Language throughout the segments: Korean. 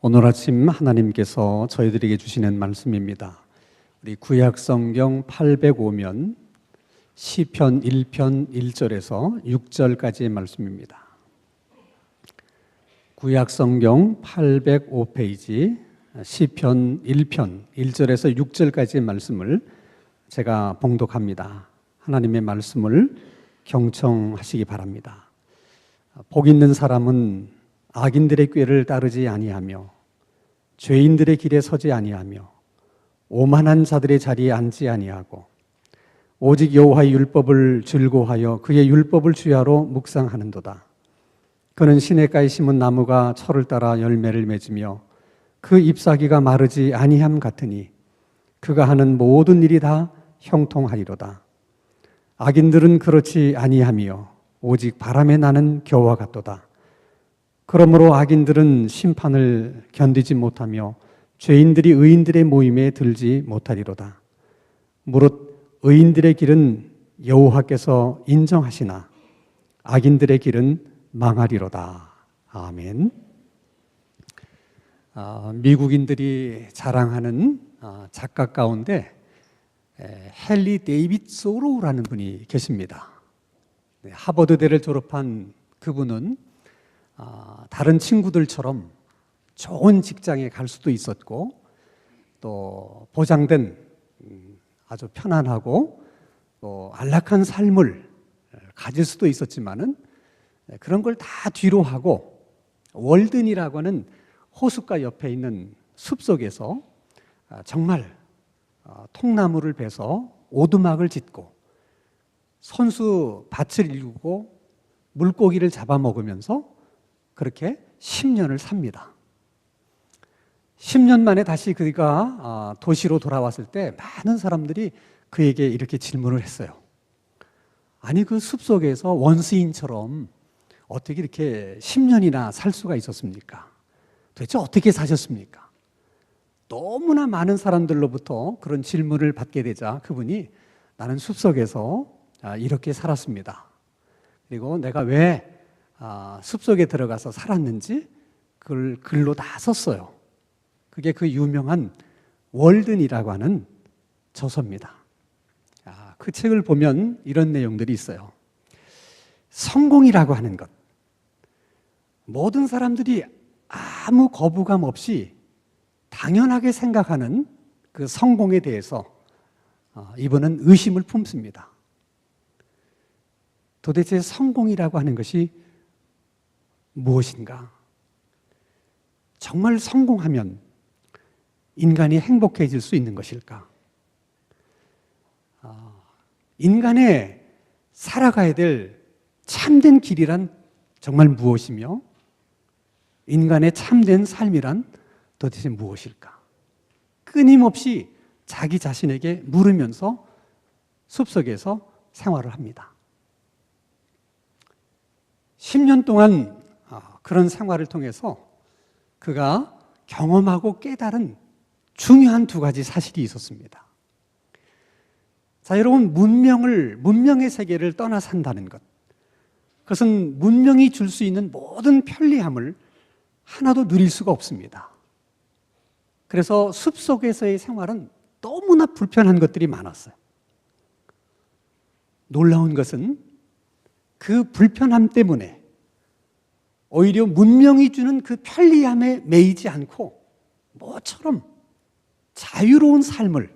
오늘 아침 하나님께서 저희들에게 주시는 말씀입니다. 우리 구약성경 805면 시편 1편 1절에서 6절까지의 말씀입니다. 구약성경 805페이지 시편 1편 1절에서 6절까지의 말씀을 제가 봉독합니다. 하나님의 말씀을 경청하시기 바랍니다. 복 있는 사람은 악인들의 꾀를 따르지 아니하며 죄인들의 길에 서지 아니하며 오만한 자들의 자리에 앉지 아니하고 오직 여호와의 율법을 즐거워하여 그의 율법을 주야로 묵상하는도다. 그는 시냇가에 심은 나무가 철을 따라 열매를 맺으며 그 잎사귀가 마르지 아니함 같으니 그가 하는 모든 일이 다 형통하리로다. 악인들은 그렇지 아니하며 오직 바람에 나는 겨와 같도다. 그러므로 악인들은 심판을 견디지 못하며 죄인들이 의인들의 모임에 들지 못하리로다. 무릇 의인들의 길은 여호와께서 인정하시나 악인들의 길은 망하리로다. 아멘. 미국인들이 자랑하는 작가 가운데 헨리 데이빗 소로우라는 분이 계십니다. 하버드대를 졸업한 그분은 다른 친구들처럼 좋은 직장에 갈 수도 있었고 또 보장된 아주 편안하고 또 안락한 삶을 가질 수도 있었지만은 그런 걸 다 뒤로 하고 월든이라고 하는 호숫가 옆에 있는 숲속에서 정말 통나무를 베서 오두막을 짓고 손수 밭을 일구고 물고기를 잡아먹으면서 그렇게 10년을 삽니다. 10년 만에 다시 그가 도시로 돌아왔을 때 많은 사람들이 그에게 이렇게 질문을 했어요. 아니 그 숲속에서 원시인처럼 어떻게 이렇게 10년이나 살 수가 있었습니까? 도대체 어떻게 사셨습니까? 너무나 많은 사람들로부터 그런 질문을 받게 되자 그분이 나는 숲속에서 이렇게 살았습니다. 그리고 내가 왜 숲속에 들어가서 살았는지 그걸 글로 다 썼어요. 그게 그 유명한 월든이라고 하는 저서입니다. 그 책을 보면 이런 내용들이 있어요. 성공이라고 하는 것, 모든 사람들이 아무 거부감 없이 당연하게 생각하는 그 성공에 대해서 이분은 의심을 품습니다. 도대체 성공이라고 하는 것이 무엇인가? 정말 성공하면 인간이 행복해질 수 있는 것일까? 인간의 살아가야 될 참된 길이란 정말 무엇이며 인간의 참된 삶이란 도대체 무엇일까? 끊임없이 자기 자신에게 물으면서 숲속에서 생활을 합니다. 10년 동안 그런 생활을 통해서 그가 경험하고 깨달은 중요한 두 가지 사실이 있었습니다. 자, 여러분, 문명의 세계를 떠나 산다는 것, 그것은 문명이 줄 수 있는 모든 편리함을 하나도 누릴 수가 없습니다. 그래서 숲속에서의 생활은 너무나 불편한 것들이 많았어요. 놀라운 것은 그 불편함 때문에 오히려 문명이 주는 그 편리함에 매이지 않고 모처럼 자유로운 삶을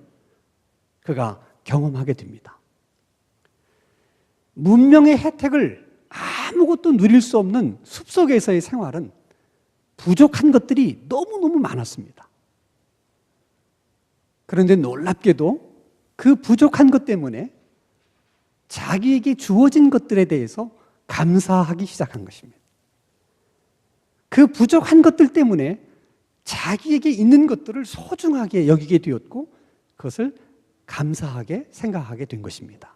그가 경험하게 됩니다. 문명의 혜택을 아무것도 누릴 수 없는 숲속에서의 생활은 부족한 것들이 너무너무 많았습니다. 그런데 놀랍게도 그 부족한 것 때문에 자기에게 주어진 것들에 대해서 감사하기 시작한 것입니다. 그 부족한 것들 때문에 자기에게 있는 것들을 소중하게 여기게 되었고 그것을 감사하게 생각하게 된 것입니다.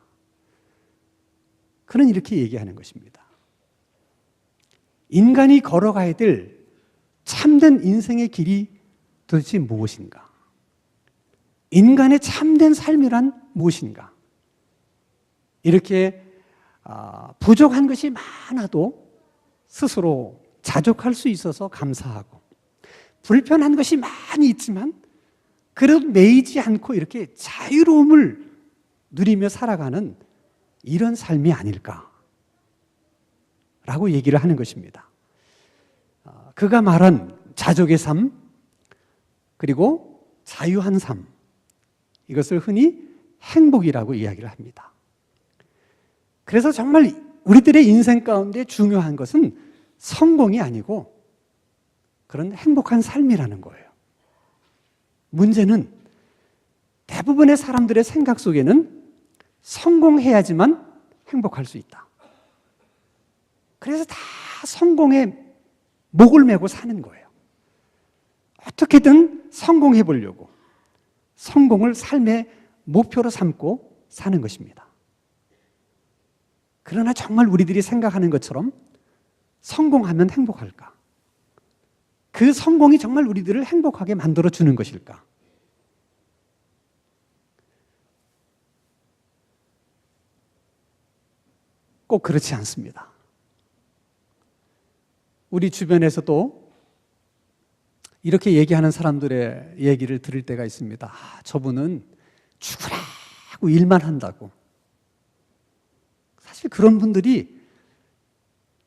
그는 이렇게 얘기하는 것입니다. 인간이 걸어가야 될 참된 인생의 길이 도대체 무엇인가? 인간의 참된 삶이란 무엇인가? 이렇게 부족한 것이 많아도 스스로 자족할 수 있어서 감사하고 불편한 것이 많이 있지만 그래도 매이지 않고 이렇게 자유로움을 누리며 살아가는 이런 삶이 아닐까라고 얘기를 하는 것입니다. 그가 말한 자족의 삶, 그리고 자유한 삶, 이것을 흔히 행복이라고 이야기를 합니다. 그래서 정말 우리들의 인생 가운데 중요한 것은 성공이 아니고 그런 행복한 삶이라는 거예요. 문제는 대부분의 사람들의 생각 속에는 성공해야지만 행복할 수 있다. 그래서 다 성공에 목을 메고 사는 거예요. 어떻게든 성공해 보려고 성공을 삶의 목표로 삼고 사는 것입니다. 그러나 정말 우리들이 생각하는 것처럼 성공하면 행복할까? 그 성공이 정말 우리들을 행복하게 만들어주는 것일까? 꼭 그렇지 않습니다. 우리 주변에서도 이렇게 얘기하는 사람들의 얘기를 들을 때가 있습니다. 저분은 죽으라고 일만 한다고. 사실 그런 분들이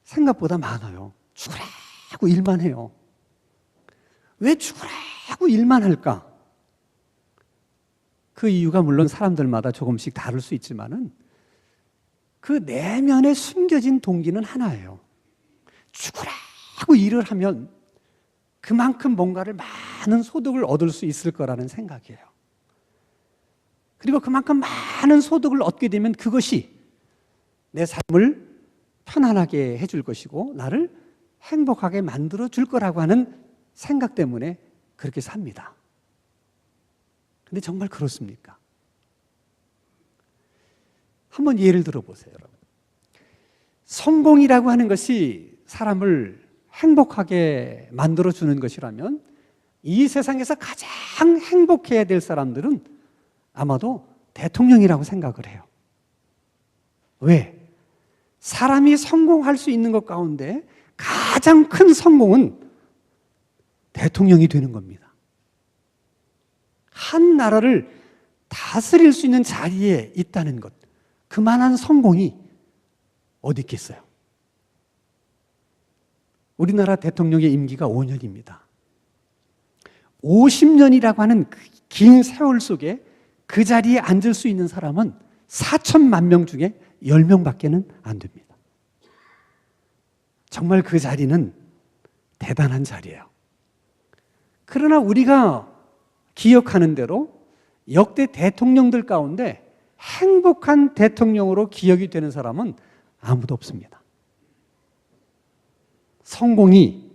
생각보다 많아요. 죽으라고 일만 해요. 왜 죽으라고 일만 할까? 그 이유가 물론 사람들마다 조금씩 다를 수 있지만은 그 내면에 숨겨진 동기는 하나예요. 죽으라고 일을 하면 그만큼 뭔가를 많은 소득을 얻을 수 있을 거라는 생각이에요. 그리고 그만큼 많은 소득을 얻게 되면 그것이 내 삶을 편안하게 해줄 것이고 나를 행복하게 만들어 줄 거라고 하는 생각 때문에 그렇게 삽니다. 근데 정말 그렇습니까? 한번 예를 들어보세요, 여러분. 성공이라고 하는 것이 사람을 행복하게 만들어주는 것이라면 이 세상에서 가장 행복해야 될 사람들은 아마도 대통령이라고 생각을 해요. 왜? 사람이 성공할 수 있는 것 가운데 가장 큰 성공은 대통령이 되는 겁니다. 한 나라를 다스릴 수 있는 자리에 있다는 것, 그만한 성공이 어디 있겠어요? 우리나라 대통령의 임기가 5년입니다. 50년이라고 하는 긴 세월 속에 그 자리에 앉을 수 있는 사람은 4천만 명 중에 10명밖에는 안 됩니다. 정말 그 자리는 대단한 자리예요. 그러나 우리가 기억하는 대로 역대 대통령들 가운데 행복한 대통령으로 기억이 되는 사람은 아무도 없습니다. 성공이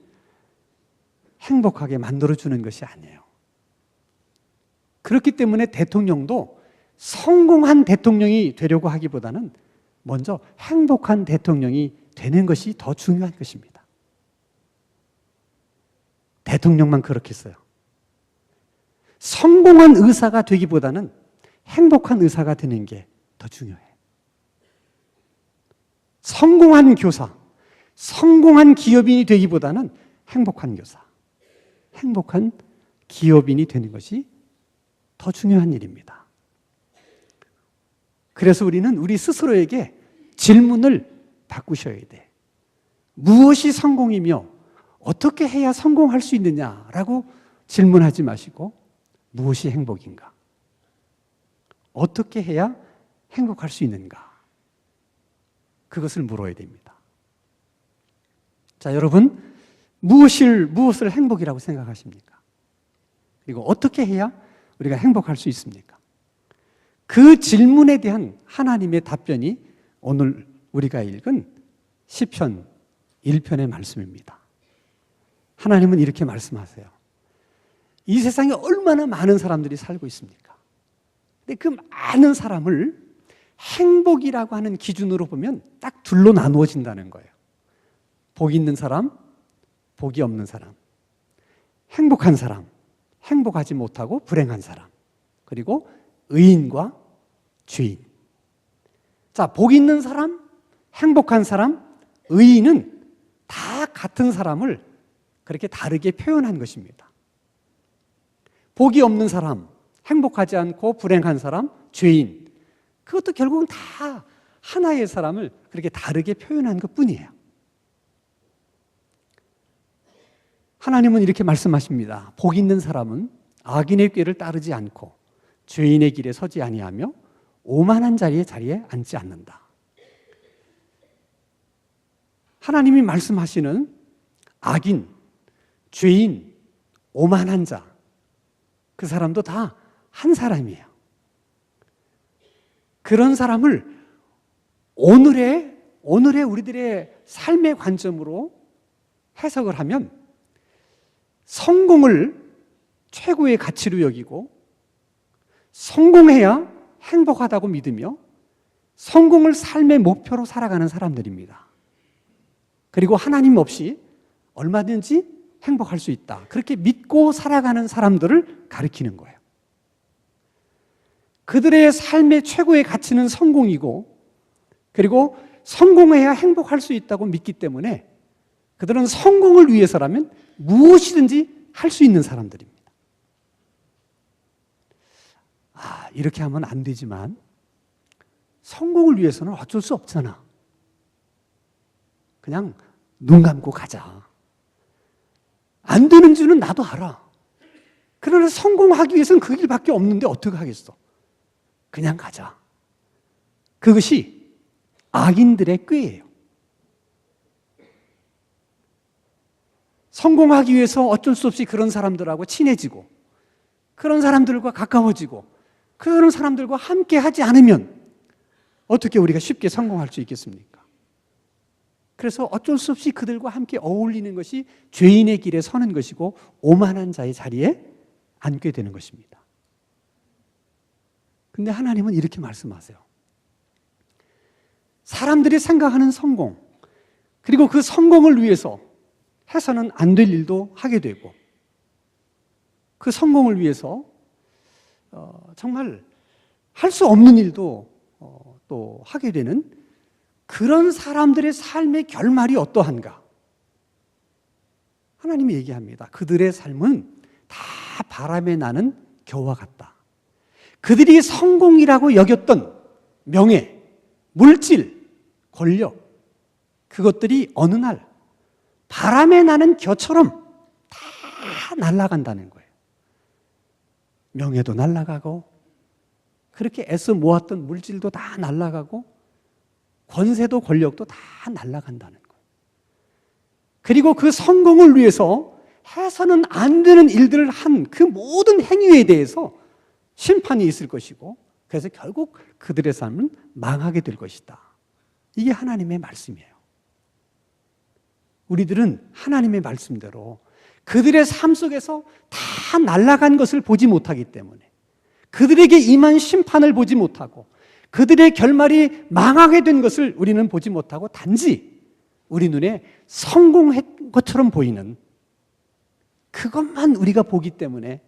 행복하게 만들어주는 것이 아니에요. 그렇기 때문에 대통령도 성공한 대통령이 되려고 하기보다는 먼저 행복한 대통령이 되는 것이 더 중요한 것입니다. 대통령만 그렇겠어요. 성공한 의사가 되기보다는 행복한 의사가 되는 게 더 중요해요. 성공한 교사, 성공한 기업인이 되기보다는 행복한 교사, 행복한 기업인이 되는 것이 더 중요한 일입니다. 그래서 우리는 우리 스스로에게 질문을 바꾸셔야 돼. 무엇이 성공이며 어떻게 해야 성공할 수 있느냐라고 질문하지 마시고 무엇이 행복인가? 어떻게 해야 행복할 수 있는가? 그것을 물어야 됩니다. 자, 여러분, 무엇을 행복이라고 생각하십니까? 그리고 어떻게 해야 우리가 행복할 수 있습니까? 그 질문에 대한 하나님의 답변이 오늘 우리가 읽은 시편 1편의 말씀입니다. 하나님은 이렇게 말씀하세요. 이 세상에 얼마나 많은 사람들이 살고 있습니까? 근데 그 많은 사람을 행복이라고 하는 기준으로 보면 딱 둘로 나누어진다는 거예요. 복 있는 사람, 복이 없는 사람. 행복한 사람, 행복하지 못하고 불행한 사람. 그리고 의인과 죄인. 자, 복 있는 사람, 행복한 사람, 의인은 다 같은 사람을 그렇게 다르게 표현한 것입니다. 복이 없는 사람, 행복하지 않고 불행한 사람, 죄인, 그것도 결국은 다 하나의 사람을 그렇게 다르게 표현한 것뿐이에요. 하나님은 이렇게 말씀하십니다. 복 있는 사람은 악인의 꾀를 따르지 않고 죄인의 길에 서지 아니하며 오만한 자리에 앉지 않는다. 하나님이 말씀하시는 악인, 죄인, 오만한 자, 그 사람도 다 한 사람이에요. 그런 사람을 오늘의 우리들의 삶의 관점으로 해석을 하면 성공을 최고의 가치로 여기고 성공해야 행복하다고 믿으며 성공을 삶의 목표로 살아가는 사람들입니다. 그리고 하나님 없이 얼마든지 행복할 수 있다. 그렇게 믿고 살아가는 사람들을 가리키는 거예요. 그들의 삶의 최고의 가치는 성공이고 그리고 성공해야 행복할 수 있다고 믿기 때문에 그들은 성공을 위해서라면 무엇이든지 할 수 있는 사람들입니다. 이렇게 하면 안 되지만 성공을 위해서는 어쩔 수 없잖아. 그냥 눈 감고 가자. 안 되는 줄은 나도 알아. 그러나 성공하기 위해서는 그 길밖에 없는데 어떻게 하겠어? 그냥 가자. 그것이 악인들의 꾀예요. 성공하기 위해서 어쩔 수 없이 그런 사람들하고 친해지고 그런 사람들과 가까워지고 그런 사람들과 함께 하지 않으면 어떻게 우리가 쉽게 성공할 수 있겠습니까? 그래서 어쩔 수 없이 그들과 함께 어울리는 것이 죄인의 길에 서는 것이고 오만한 자의 자리에 앉게 되는 것입니다. 근데 하나님은 이렇게 말씀하세요. 사람들이 생각하는 성공, 그리고 그 성공을 위해서 해서는 안 될 일도 하게 되고 그 성공을 위해서 정말 할 수 없는 일도 또 하게 되는 그런 사람들의 삶의 결말이 어떠한가? 하나님이 얘기합니다. 그들의 삶은 다 바람에 나는 겨와 같다. 그들이 성공이라고 여겼던 명예, 물질, 권력, 그것들이 어느 날 바람에 나는 겨처럼 다 날아간다는 거예요. 명예도 날아가고 그렇게 애써 모았던 물질도 다 날아가고 권세도 권력도 다 날아간다는 거예요. 그리고 그 성공을 위해서 해서는 안 되는 일들을 한 그 모든 행위에 대해서 심판이 있을 것이고 그래서 결국 그들의 삶은 망하게 될 것이다. 이게 하나님의 말씀이에요. 우리들은 하나님의 말씀대로 그들의 삶 속에서 다 날아간 것을 보지 못하기 때문에 그들에게 임한 심판을 보지 못하고 그들의 결말이 망하게 된 것을 우리는 보지 못하고 단지 우리 눈에 성공한 것처럼 보이는 그것만 우리가 보기 때문에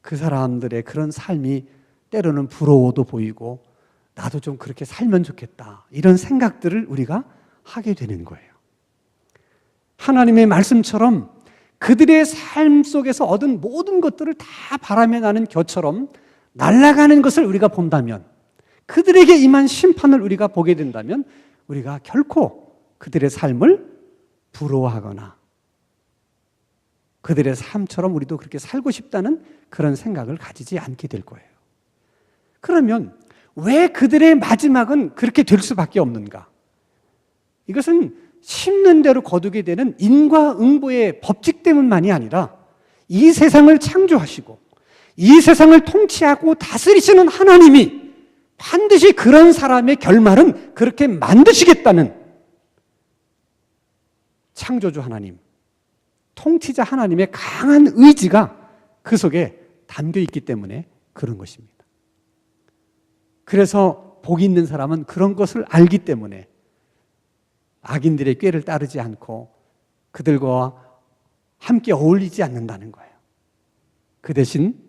그 사람들의 그런 삶이 때로는 부러워도 보이고 나도 좀 그렇게 살면 좋겠다 이런 생각들을 우리가 하게 되는 거예요. 하나님의 말씀처럼 그들의 삶 속에서 얻은 모든 것들을 다 바람에 나는 겨처럼 날아가는 것을 우리가 본다면 그들에게 임한 심판을 우리가 보게 된다면 우리가 결코 그들의 삶을 부러워하거나 그들의 삶처럼 우리도 그렇게 살고 싶다는 그런 생각을 가지지 않게 될 거예요. 그러면 왜 그들의 마지막은 그렇게 될 수밖에 없는가? 이것은 심는 대로 거두게 되는 인과응보의 법칙 때문만이 아니라 이 세상을 창조하시고 이 세상을 통치하고 다스리시는 하나님이 반드시 그런 사람의 결말은 그렇게 만드시겠다는 창조주 하나님, 통치자 하나님의 강한 의지가 그 속에 담겨 있기 때문에 그런 것입니다. 그래서 복 있는 사람은 그런 것을 알기 때문에 악인들의 꾀를 따르지 않고 그들과 함께 어울리지 않는다는 거예요. 그 대신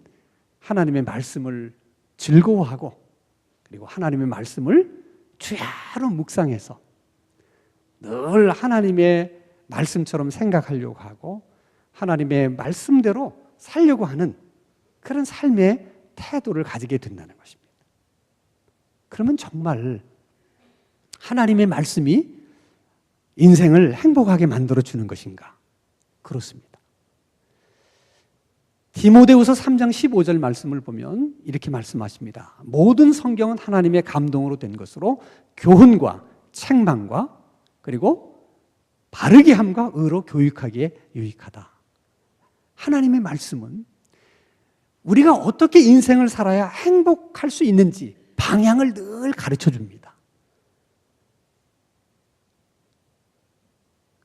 하나님의 말씀을 즐거워하고 그리고 하나님의 말씀을 주야로 묵상해서 늘 하나님의 말씀처럼 생각하려고 하고 하나님의 말씀대로 살려고 하는 그런 삶의 태도를 가지게 된다는 것입니다. 그러면 정말 하나님의 말씀이 인생을 행복하게 만들어주는 것인가? 그렇습니다. 디모데후서 3장 15절 말씀을 보면 이렇게 말씀하십니다. 모든 성경은 하나님의 감동으로 된 것으로 교훈과 책망과 그리고 바르게 함과 의로 교육하기에 유익하다. 하나님의 말씀은 우리가 어떻게 인생을 살아야 행복할 수 있는지 방향을 늘 가르쳐 줍니다.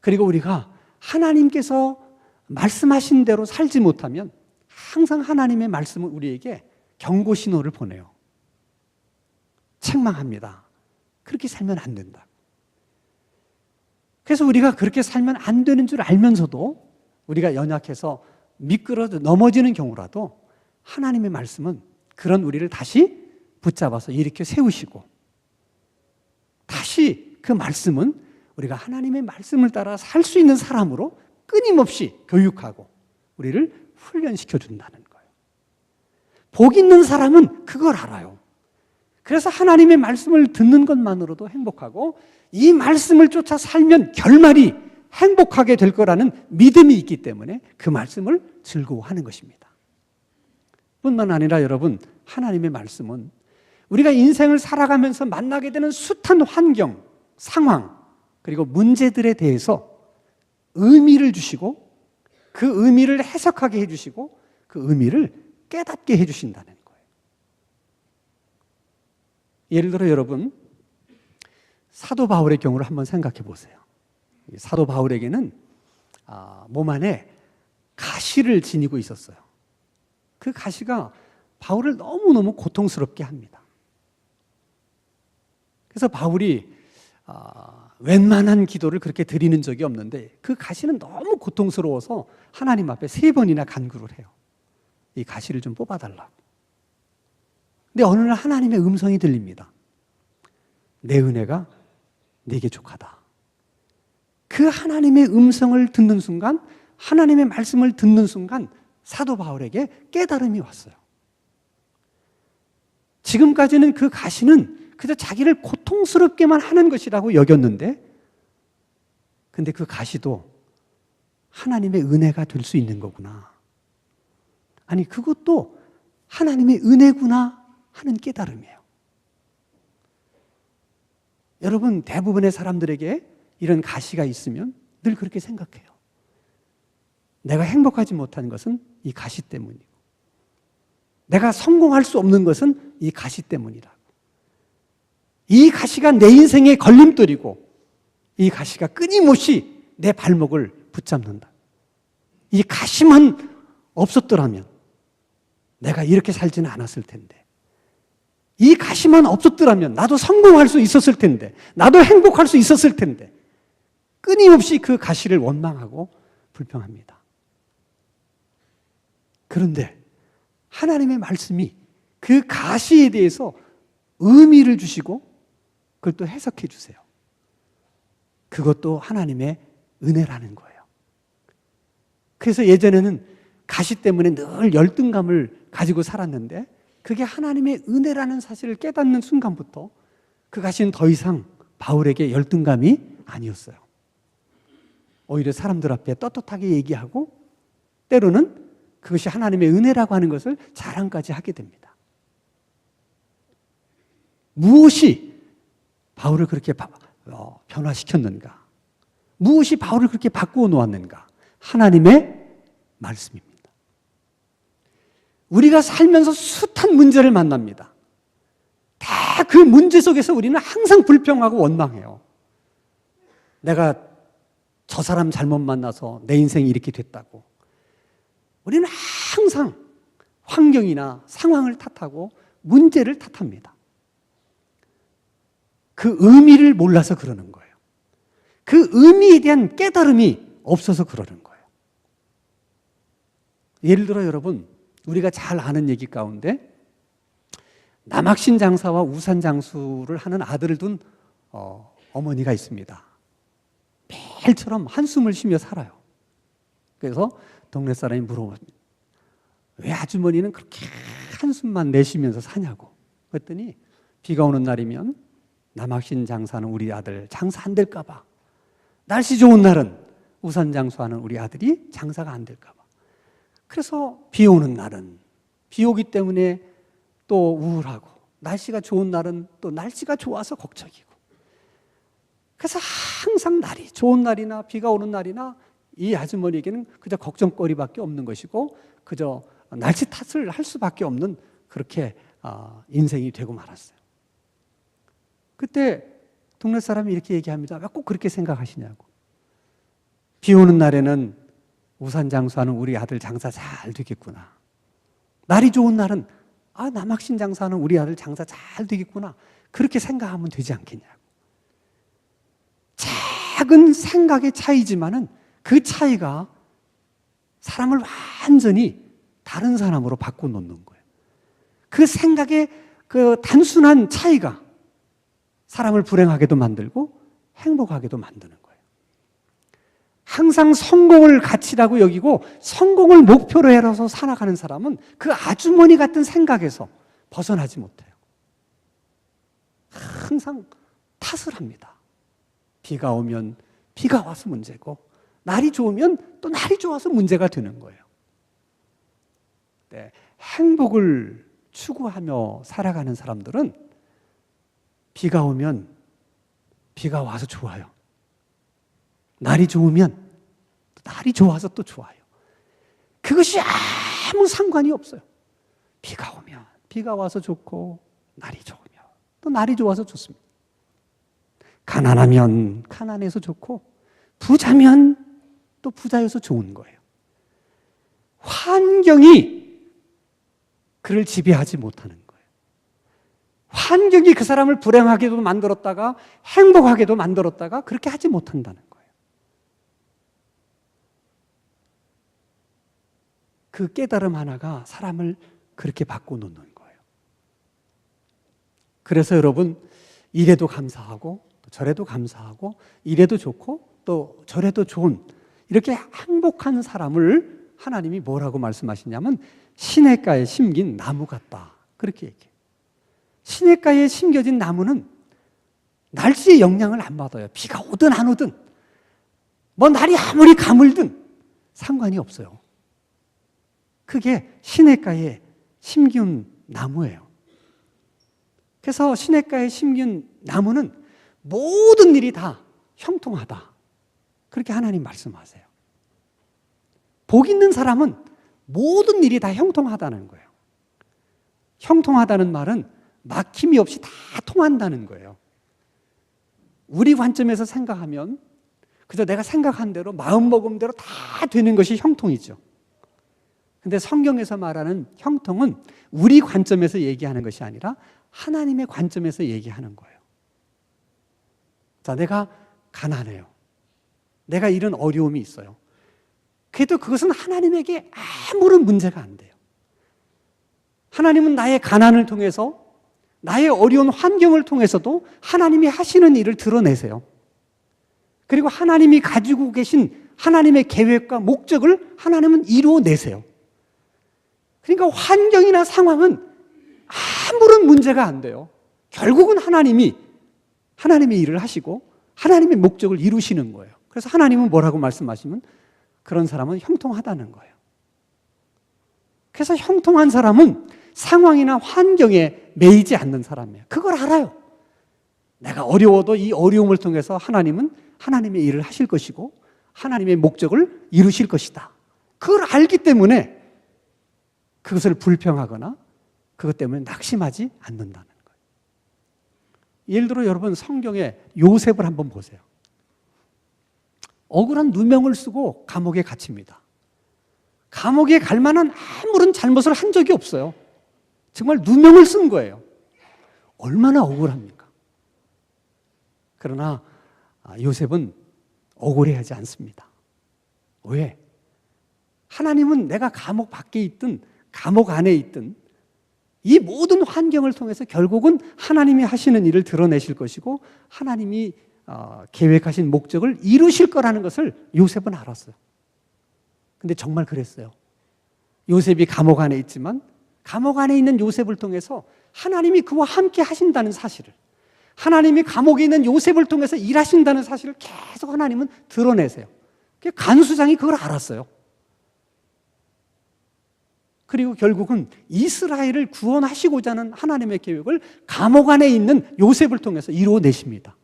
그리고 우리가 하나님께서 말씀하신 대로 살지 못하면 항상 하나님의 말씀은 우리에게 경고 신호를 보내요. 책망합니다. 그렇게 살면 안 된다. 그래서 우리가 그렇게 살면 안 되는 줄 알면서도 우리가 연약해서 미끄러져 넘어지는 경우라도 하나님의 말씀은 그런 우리를 다시 붙잡아서 일으켜 세우시고 다시 그 말씀은 우리가 하나님의 말씀을 따라 살 수 있는 사람으로 끊임없이 교육하고 우리를 훈련시켜 준다는 거예요. 복 있는 사람은 그걸 알아요. 그래서 하나님의 말씀을 듣는 것만으로도 행복하고 이 말씀을 쫓아 살면 결말이 행복하게 될 거라는 믿음이 있기 때문에 그 말씀을 즐거워하는 것입니다. 뿐만 아니라 여러분, 하나님의 말씀은 우리가 인생을 살아가면서 만나게 되는 숱한 환경, 상황, 그리고 문제들에 대해서 의미를 주시고 그 의미를 해석하게 해주시고 그 의미를 깨닫게 해주신다는 거예요. 예를 들어 여러분, 사도 바울의 경우를 한번 생각해 보세요. 사도 바울에게는 몸 안에 가시를 지니고 있었어요. 그 가시가 바울을 너무너무 고통스럽게 합니다. 그래서 바울이 웬만한 기도를 그렇게 드리는 적이 없는데 그 가시는 너무 고통스러워서 하나님 앞에 3번이나 간구를 해요. 이 가시를 좀 뽑아달라고. 근데 어느 날 하나님의 음성이 들립니다. 내 은혜가 네게 족하다. 그 하나님의 음성을 듣는 순간, 하나님의 말씀을 듣는 순간 사도 바울에게 깨달음이 왔어요. 지금까지는 그 가시는 그저 자기를 고통스럽게만 하는 것이라고 여겼는데, 근데 그 가시도 하나님의 은혜가 될 수 있는 거구나. 아니, 그것도 하나님의 은혜구나 하는 깨달음이에요. 여러분, 대부분의 사람들에게 이런 가시가 있으면 늘 그렇게 생각해요. 내가 행복하지 못한 것은 이 가시 때문이고, 내가 성공할 수 없는 것은 이 가시 때문이라고. 이 가시가 내 인생의 걸림돌이고, 이 가시가 끊임없이 내 발목을 붙잡는다. 이 가시만 없었더라면 내가 이렇게 살지는 않았을 텐데, 이 가시만 없었더라면 나도 성공할 수 있었을 텐데, 나도 행복할 수 있었을 텐데, 끊임없이 그 가시를 원망하고 불평합니다. 그런데 하나님의 말씀이 그 가시에 대해서 의미를 주시고 그걸 또 해석해 주세요. 그것도 하나님의 은혜라는 거예요. 그래서 예전에는 가시 때문에 늘 열등감을 가지고 살았는데, 그게 하나님의 은혜라는 사실을 깨닫는 순간부터 그 가시는 더 이상 바울에게 열등감이 아니었어요. 오히려 사람들 앞에 떳떳하게 얘기하고, 때로는 그것이 하나님의 은혜라고 하는 것을 자랑까지 하게 됩니다. 무엇이 바울을 그렇게 변화시켰는가? 무엇이 바울을 그렇게 바꾸어 놓았는가? 하나님의 말씀입니다. 우리가 살면서 숱한 문제를 만납니다. 다 그 문제 속에서 우리는 항상 불평하고 원망해요. 내가 저 사람 잘못 만나서 내 인생이 이렇게 됐다고. 우리는 항상 환경이나 상황을 탓하고 문제를 탓합니다. 그 의미를 몰라서 그러는 거예요. 그 의미에 대한 깨달음이 없어서 그러는 거예요. 예를 들어 여러분, 우리가 잘 아는 얘기 가운데 남학신 장사와 우산 장수를 하는 아들을 둔 어머니가 있습니다. 매일처럼 한숨을 쉬며 살아요. 그래서 동네 사람이 물어봅니다. 왜 아주머니는 그렇게 한숨만 내쉬면서 사냐고. 그랬더니 비가 오는 날이면 남학신 장사하는 우리 아들 장사 안 될까 봐. 날씨 좋은 날은 우산 장수하는 우리 아들이 장사가 안 될까 봐. 그래서 비 오는 날은 비 오기 때문에 또 우울하고, 날씨가 좋은 날은 또 날씨가 좋아서 걱정이고. 그래서 항상 날이 좋은 날이나 비가 오는 날이나 이 아주머니에게는 그저 걱정거리밖에 없는 것이고, 그저 날씨 탓을 할 수밖에 없는 그렇게 인생이 되고 말았어요. 그때 동네 사람이 이렇게 얘기합니다. 왜 꼭 그렇게 생각하시냐고. 비 오는 날에는 우산 장수하는 우리 아들 장사 잘 되겠구나. 날이 좋은 날은 남학신 장사하는 우리 아들 장사 잘 되겠구나. 그렇게 생각하면 되지 않겠냐고. 작은 생각의 차이지만은 그 차이가 사람을 완전히 다른 사람으로 바꿔놓는 거예요. 그 생각의 그 단순한 차이가 사람을 불행하게도 만들고 행복하게도 만드는 거예요. 항상 성공을 가치라고 여기고 성공을 목표로 해서 살아가는 사람은 그 아주머니 같은 생각에서 벗어나지 못해요. 항상 탓을 합니다. 비가 오면 비가 와서 문제고, 날이 좋으면 또 날이 좋아서 문제가 되는 거예요. 네, 행복을 추구하며 살아가는 사람들은 비가 오면 비가 와서 좋아요. 날이 좋으면 날이 좋아서 또 좋아요. 그것이 아무 상관이 없어요. 비가 오면 비가 와서 좋고, 날이 좋으면 또 날이 좋아서 좋습니다. 가난하면 가난해서 좋고, 부자면 또 부자여서 좋은 거예요. 환경이 그를 지배하지 못하는 거예요. 환경이 그 사람을 불행하게도 만들었다가 행복하게도 만들었다가 그렇게 하지 못한다는 거예요. 그 깨달음 하나가 사람을 그렇게 바꿔놓는 거예요. 그래서 여러분, 이래도 감사하고 또 저래도 감사하고, 이래도 좋고 또 저래도 좋은, 이렇게 행복한 사람을 하나님이 뭐라고 말씀하시냐면 시냇가에 심긴 나무 같다, 그렇게 얘기해요. 시냇가에 심겨진 나무는 날씨의 영향을 안 받아요. 비가 오든 안 오든, 뭐 날이 아무리 가물든 상관이 없어요. 그게 시냇가에 심긴 나무예요. 그래서 시냇가에 심긴 나무는 모든 일이 다 형통하다, 그렇게 하나님 말씀하세요. 복 있는 사람은 모든 일이 다 형통하다는 거예요. 형통하다는 말은 막힘이 없이 다 통한다는 거예요. 우리 관점에서 생각하면 그저 내가 생각한 대로 마음먹은 대로 다 되는 것이 형통이죠. 근데 성경에서 말하는 형통은 우리 관점에서 얘기하는 것이 아니라 하나님의 관점에서 얘기하는 거예요. 자, 내가 가난해요. 내가 이런 어려움이 있어요. 그래도 그것은 하나님에게 아무런 문제가 안 돼요. 하나님은 나의 가난을 통해서, 나의 어려운 환경을 통해서도 하나님이 하시는 일을 드러내세요. 그리고 하나님이 가지고 계신 하나님의 계획과 목적을 하나님은 이루어내세요. 그러니까 환경이나 상황은 아무런 문제가 안 돼요. 결국은 하나님의 일을 하시고 하나님의 목적을 이루시는 거예요. 그래서 하나님은 뭐라고 말씀하시면 그런 사람은 형통하다는 거예요. 그래서 형통한 사람은 상황이나 환경에 매이지 않는 사람이에요. 그걸 알아요. 내가 어려워도 이 어려움을 통해서 하나님은 하나님의 일을 하실 것이고 하나님의 목적을 이루실 것이다. 그걸 알기 때문에 그것을 불평하거나 그것 때문에 낙심하지 않는다는 거예요. 예를 들어 여러분, 성경에 요셉을 한번 보세요. 억울한 누명을 쓰고 감옥에 갇힙니다. 감옥에 갈 만한 아무런 잘못을 한 적이 없어요. 정말 누명을 쓴 거예요. 얼마나 억울합니까? 그러나 요셉은 억울해하지 않습니다. 왜? 하나님은 내가 감옥 밖에 있든 감옥 안에 있든 이 모든 환경을 통해서 결국은 하나님이 하시는 일을 드러내실 것이고 하나님이 계획하신 목적을 이루실 거라는 것을 요셉은 알았어요. 근데 정말 그랬어요. 요셉이 감옥 안에 있지만 감옥 안에 있는 요셉을 통해서 하나님이 그와 함께 하신다는 사실을, 하나님이 감옥에 있는 요셉을 통해서 일하신다는 사실을 계속 하나님은 드러내세요. 간수장이 그걸 알았어요. 그리고 결국은 이스라엘을 구원하시고자 하는 하나님의 계획을 감옥 안에 있는 요셉을 통해서 이루어내십니다.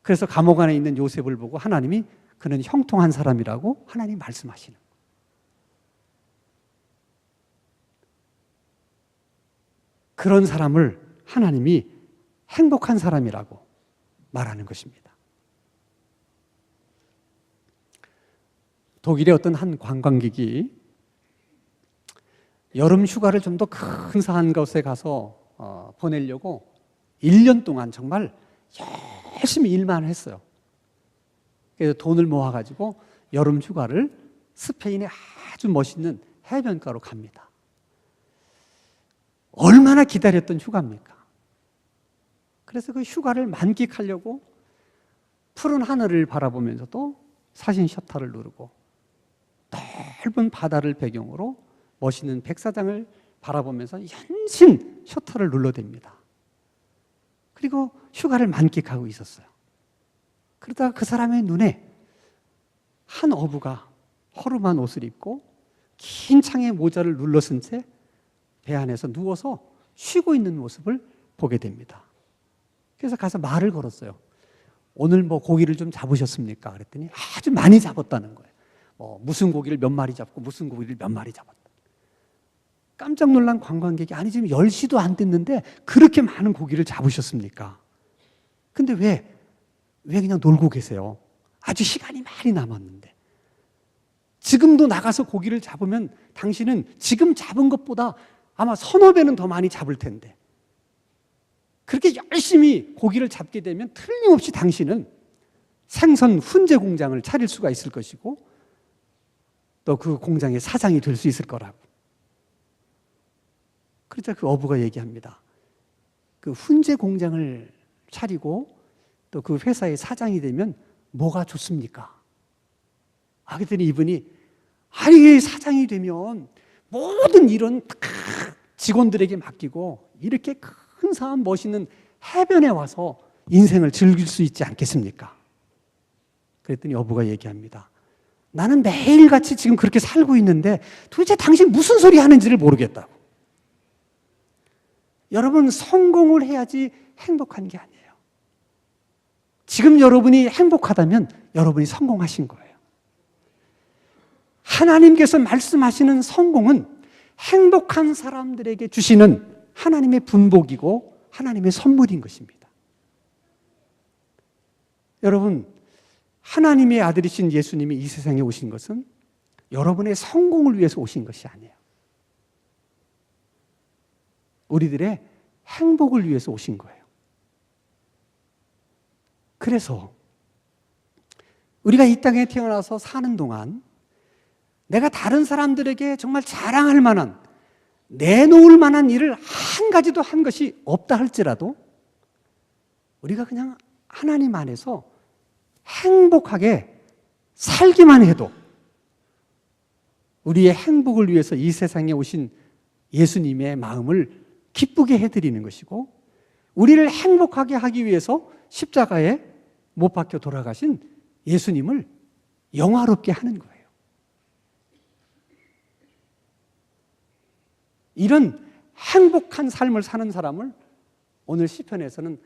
그래서 감옥 안에 있는 요셉을 보고 하나님이 그는 형통한 사람이라고 하나님 말씀하시는 거예요. 그런 사람을 하나님이 행복한 사람이라고 말하는 것입니다. 독일의 어떤 한 관광객이 여름 휴가를 좀 더 근사한 곳에 가서 보내려고 1년 동안 정말 열심히 일만 했어요. 그래서 돈을 모아가지고 여름 휴가를 스페인의 아주 멋있는 해변가로 갑니다. 얼마나 기다렸던 휴가입니까? 그래서 그 휴가를 만끽하려고 푸른 하늘을 바라보면서도 사진 셔터를 누르고 넓은 바다를 배경으로 멋있는 백사장을 바라보면서 연신 셔터를 눌러댑니다. 그리고 휴가를 만끽하고 있었어요. 그러다가 그 사람의 눈에 한 어부가 허름한 옷을 입고 긴 창의 모자를 눌러쓴 채 배 안에서 누워서 쉬고 있는 모습을 보게 됩니다. 그래서 가서 말을 걸었어요. 오늘 뭐 고기를 좀 잡으셨습니까? 그랬더니 아주 많이 잡았다는 거예요. 무슨 고기를 몇 마리 잡고 무슨 고기를 몇 마리 잡았다. 깜짝 놀란 관광객이 아니 지금 10시도 안 됐는데 그렇게 많은 고기를 잡으셨습니까? 근데 왜 그냥 놀고 계세요? 아주 시간이 많이 남았는데. 지금도 나가서 고기를 잡으면 당신은 지금 잡은 것보다 아마 서너 배는 더 많이 잡을 텐데. 그렇게 열심히 고기를 잡게 되면 틀림없이 당신은 생선 훈제 공장을 차릴 수가 있을 것이고 또 그 공장의 사장이 될 수 있을 거라고. 그러자 그 어부가 얘기합니다. 그 훈제 공장을 차리고 또 그 회사의 사장이 되면 뭐가 좋습니까? 그랬더니 이분이 아니 사장이 되면 모든 일은 직원들에게 맡기고 이렇게 근사한 멋있는 해변에 와서 인생을 즐길 수 있지 않겠습니까? 그랬더니 어부가 얘기합니다. 나는 매일같이 지금 그렇게 살고 있는데 도대체 당신 무슨 소리 하는지를 모르겠다고. 여러분 성공을 해야지 행복한 게 아니에요. 지금 여러분이 행복하다면 여러분이 성공하신 거예요. 하나님께서 말씀하시는 성공은 행복한 사람들에게 주시는 하나님의 분복이고 하나님의 선물인 것입니다. 여러분, 하나님의 아들이신 예수님이 이 세상에 오신 것은 여러분의 성공을 위해서 오신 것이 아니에요. 우리들의 행복을 위해서 오신 거예요. 그래서 우리가 이 땅에 태어나서 사는 동안 내가 다른 사람들에게 정말 자랑할 만한, 내놓을 만한 일을 한 가지도 한 것이 없다 할지라도 우리가 그냥 하나님 안에서 행복하게 살기만 해도 우리의 행복을 위해서 이 세상에 오신 예수님의 마음을 기쁘게 해드리는 것이고 우리를 행복하게 하기 위해서 십자가에 못 박혀 돌아가신 예수님을 영화롭게 하는 거예요. 이런 행복한 삶을 사는 사람을 오늘 시편에서는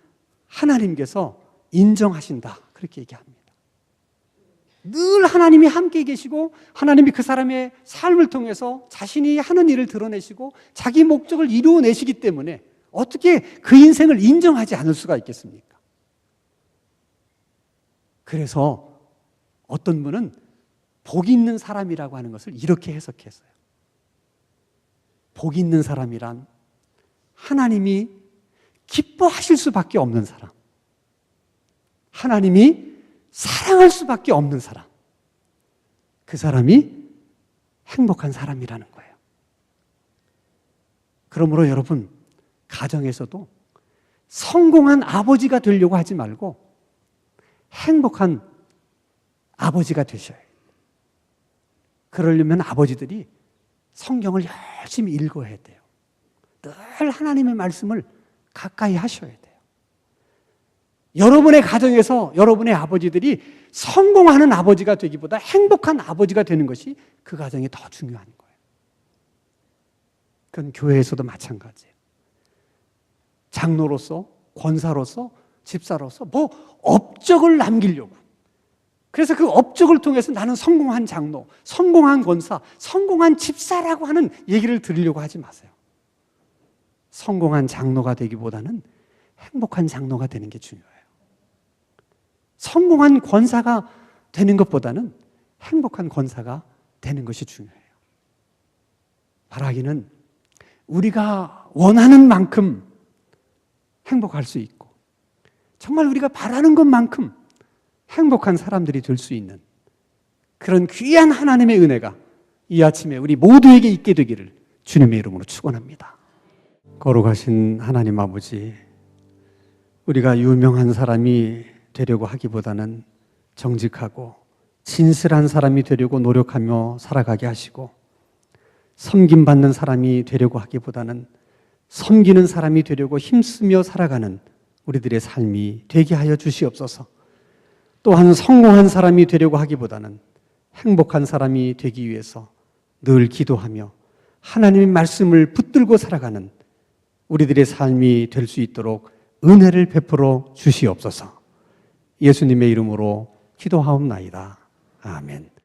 하나님께서 인정하신다 그렇게 얘기합니다. 늘 하나님이 함께 계시고 하나님이 그 사람의 삶을 통해서 자신이 하는 일을 드러내시고 자기 목적을 이루어내시기 때문에 어떻게 그 인생을 인정하지 않을 수가 있겠습니까? 그래서 어떤 분은 복 있는 사람이라고 하는 것을 이렇게 해석했어요. 복 있는 사람이란 하나님이 기뻐하실 수밖에 없는 사람, 하나님이 사랑할 수밖에 없는 사람, 그 사람이 행복한 사람이라는 거예요. 그러므로 여러분, 가정에서도 성공한 아버지가 되려고 하지 말고 행복한 아버지가 되셔야 해요. 그러려면 아버지들이 성경을 열심히 읽어야 돼요. 늘 하나님의 말씀을 가까이 하셔야 돼요. 여러분의 가정에서 여러분의 아버지들이 성공하는 아버지가 되기보다 행복한 아버지가 되는 것이 그 가정이 더 중요한 거예요. 그건 교회에서도 마찬가지예요. 장로로서, 권사로서, 집사로서 뭐 업적을 남기려고. 그래서 그 업적을 통해서 나는 성공한 장로, 성공한 권사, 성공한 집사라고 하는 얘기를 들으려고 하지 마세요. 성공한 장로가 되기보다는 행복한 장로가 되는 게 중요해요. 성공한 권사가 되는 것보다는 행복한 권사가 되는 것이 중요해요. 바라기는 우리가 원하는 만큼 행복할 수 있고 정말 우리가 바라는 것만큼 행복한 사람들이 될 수 있는 그런 귀한 하나님의 은혜가 이 아침에 우리 모두에게 있게 되기를 주님의 이름으로 축원합니다. 거룩하신 하나님 아버지, 우리가 유명한 사람이 되려고 하기보다는 정직하고 진실한 사람이 되려고 노력하며 살아가게 하시고, 섬김받는 사람이 되려고 하기보다는 섬기는 사람이 되려고 힘쓰며 살아가는 우리들의 삶이 되게 하여 주시옵소서. 또한 성공한 사람이 되려고 하기보다는 행복한 사람이 되기 위해서 늘 기도하며 하나님의 말씀을 붙들고 살아가는 우리들의 삶이 될 수 있도록 은혜를 베풀어 주시옵소서. 예수님의 이름으로 기도하옵나이다. 아멘.